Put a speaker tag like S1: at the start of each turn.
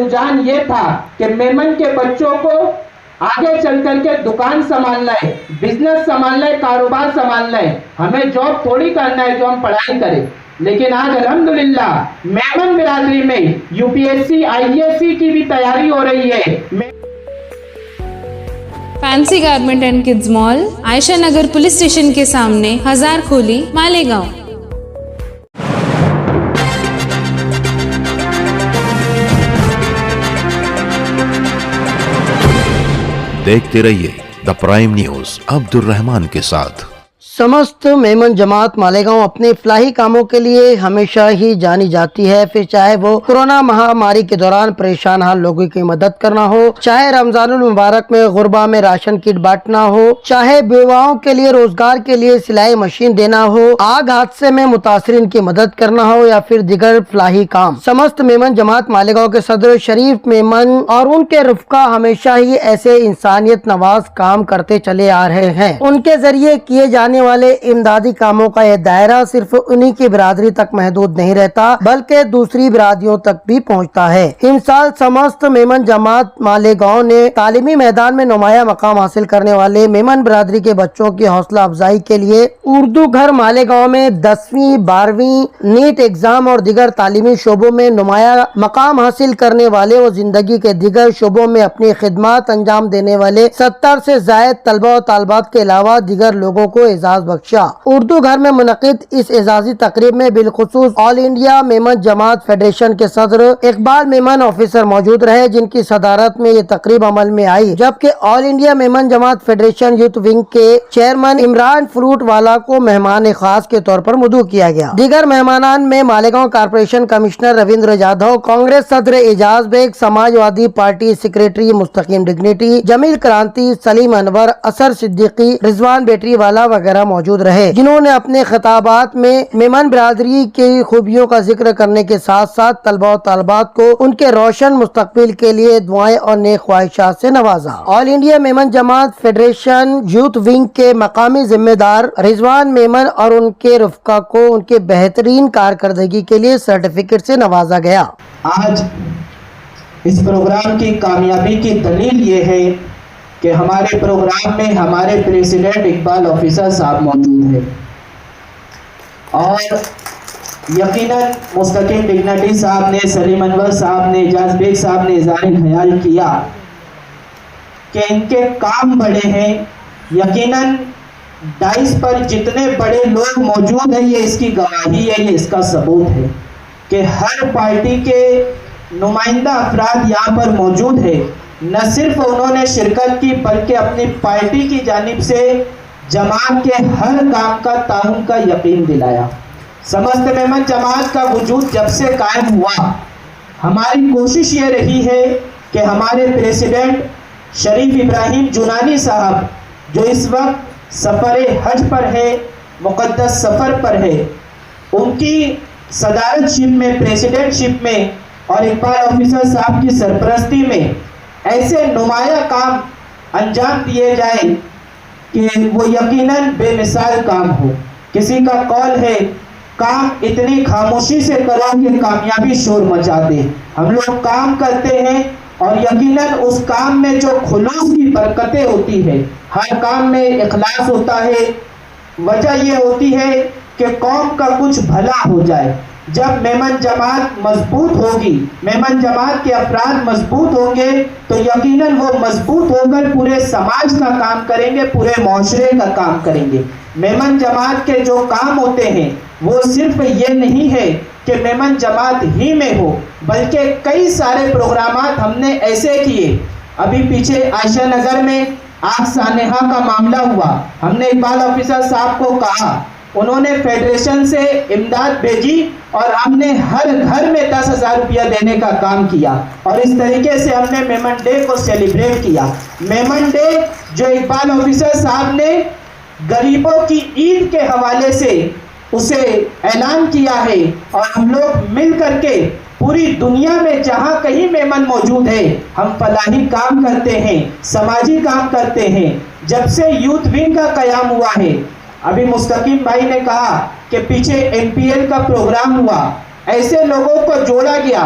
S1: رجحان یہ تھا کہ میمن کے بچوں کو آگے چل کر کے دکان سنبھالنا ہے، بزنس سنبھالنا ہے، کاروبار سنبھالنا ہے، ہمیں جاب تھوڑی کرنا ہے جو ہم پڑھائی کریں. لیکن آج الحمدللہ میمن برادری میں UPSC IAS کی بھی تیاری ہو رہی ہے.
S2: Fancy garment and kids mall, Ayesha Nagar police station کے سامنے، ہزار کھولی، مالیگاؤں.
S3: دیکھتے رہیے دا پرائم نیوز عبد الرحمان کے ساتھ.
S4: سمست میمن جماعت مالیگاؤں اپنے فلاحی کاموں کے لیے ہمیشہ ہی جانی جاتی ہے، پھر چاہے وہ کورونا مہاماری کے دوران پریشان حال لوگوں کی مدد کرنا ہو، چاہے رمضان المبارک میں غربا میں راشن کٹ بانٹنا ہو، چاہے بیواؤں کے لیے روزگار کے لیے سلائی مشین دینا ہو، آگ حادثے میں متاثرین کی مدد کرنا ہو یا پھر دیگر فلاحی کام. سمست میمن جماعت مالیگاؤں کے صدر شریف میمن اور ان کے رفقا ہمیشہ ہی ایسے انسانیت نواز کام کرتے چلے آ رہے ہیں. ان کے ذریعے کیے جانے والے امدادی کاموں کا یہ دائرہ صرف انہی کی برادری تک محدود نہیں رہتا بلکہ دوسری برادریوں تک بھی پہنچتا ہے. امسال سمست میمن جماعت مالیگاؤں نے تعلیمی میدان میں نمایاں مقام حاصل کرنے والے میمن برادری کے بچوں کی حوصلہ افزائی کے لیے اردو گھر مالیگاؤں میں 10ویں 12ویں نیٹ ایگزام اور دیگر تعلیمی شعبوں میں نمایاں مقام حاصل کرنے والے و زندگی کے دیگر شعبوں میں اپنی خدمات انجام دینے والے 70 سے زائد طلبہ و طالبات کے علاوہ دیگر لوگوں کو اعزاز بخشا. اردو گھر میں منعقد اس اعزازی تقریب میں بالخصوص آل انڈیا میمن جماعت فیڈریشن کے صدر اقبال میمن آفیسر موجود رہے، جن کی صدارت میں یہ تقریب عمل میں آئی، جبکہ آل انڈیا میمن جماعت فیڈریشن یوتھ ونگ کے چیئرمین عمران فروٹ والا کو مہمان خاص کے طور پر مدعو کیا گیا. دیگر مہمانان میں مالیگاؤں کارپوریشن کمشنر رویندر جادو، کانگریس صدر اعجاز بیگ، سماجوادی پارٹی سیکریٹری مستقیم ڈگنیٹی، جمیل کرانتی، سلیم انور، اثر صدیقی، رضوان بیٹری والا وغیرہ موجود رہے، جنہوں نے اپنے خطابات میں میمن برادری کی خوبیوں کا ذکر کرنے کے ساتھ ساتھ طلبہ و طالبات کو ان کے روشن مستقبل کے لیے دعائیں اور نیک خواہشات سے نوازا. آل انڈیا میمن جماعت فیڈریشن یوتھ ونگ کے مقامی ذمہ دار رضوان میمن اور ان کے رفقا کو ان کے بہترین کارکردگی کے لیے سرٹیفکیٹ سے نوازا گیا.
S1: آج اس پروگرام کی کامیابی کی دلیل یہ ہے کہ ہمارے پروگرام میں ہمارے پریزیڈنٹ اقبال آفیسر صاحب موجود ہیں اور یقیناً مستقیم ڈگنیٹی صاحب نے، سلیم انور صاحب نے، اعجاز بیگ صاحب نے اظہار خیال کیا کہ ان کے کام بڑے ہیں. یقیناً ڈائس پر جتنے بڑے لوگ موجود ہیں یہ اس کی گواہی ہے، یہ اس کا ثبوت ہے کہ ہر پارٹی کے نمائندہ افراد یہاں پر موجود ہیں. نہ صرف انہوں نے شرکت کی بلکہ اپنی پارٹی کی جانب سے جماعت کے ہر کام کا تعاون کا یقین دلایا. سمست میمن جماعت کا وجود جب سے قائم ہوا ہماری کوشش یہ رہی ہے کہ ہمارے پریزیڈنٹ شریف ابراہیم جونانی صاحب جو اس وقت سفر حج پر ہے، مقدس سفر پر ہے، ان کی صدارت شپ میں، پریزیڈنٹ شپ میں اور اقبال آفیسر صاحب کی سرپرستی میں ایسے نمایاں کام انجام دیے جائیں کہ وہ یقیناً بے مثال کام ہو. کسی کا قول ہے کام اتنی خاموشی سے کرو کہ کامیابی شور مچا دے. ہم لوگ کام کرتے ہیں اور یقیناً اس کام میں جو خلوص کی برکتیں ہوتی ہے، ہر کام میں اخلاص ہوتا ہے. وجہ یہ ہوتی ہے کہ قوم کا کچھ بھلا ہو جائے. جب میمن جماعت مضبوط ہوگی، میمن جماعت کے افراد مضبوط ہوں گے تو یقیناً وہ مضبوط ہو کر پورے سماج کا کام کریں گے، پورے معاشرے کا کام کریں گے. میمن جماعت کے جو کام ہوتے ہیں وہ صرف یہ نہیں ہے کہ میمن جماعت ہی میں ہو، بلکہ کئی سارے پروگرامات ہم نے ایسے کیے. ابھی پیچھے عائشہ نگر میں آگ سانحہ کا معاملہ ہوا، ہم نے اقبال آفیسر صاحب کو کہا، انہوں نے فیڈریشن سے امداد بھیجی اور ہم نے ہر گھر میں 10,000 روپیہ دینے کا کام کیا اور اس طریقے سے ہم نے میمن ڈے کو سیلیبریٹ کیا. میمن ڈے جو اقبال آفیسر صاحب نے غریبوں کی عید کے حوالے سے اسے اعلان کیا ہے اور ہم لوگ مل کر کے پوری دنیا میں جہاں کہیں میمن موجود ہے ہم فلاحی کام کرتے ہیں، سماجی کام کرتے ہیں. جب سے یوتھ ونگ کا قیام ہوا ہے، ابھی مستقیم بھائی نے کہا کہ پیچھے MPL کا پروگرام ہوا، ایسے لوگوں کو جوڑا گیا.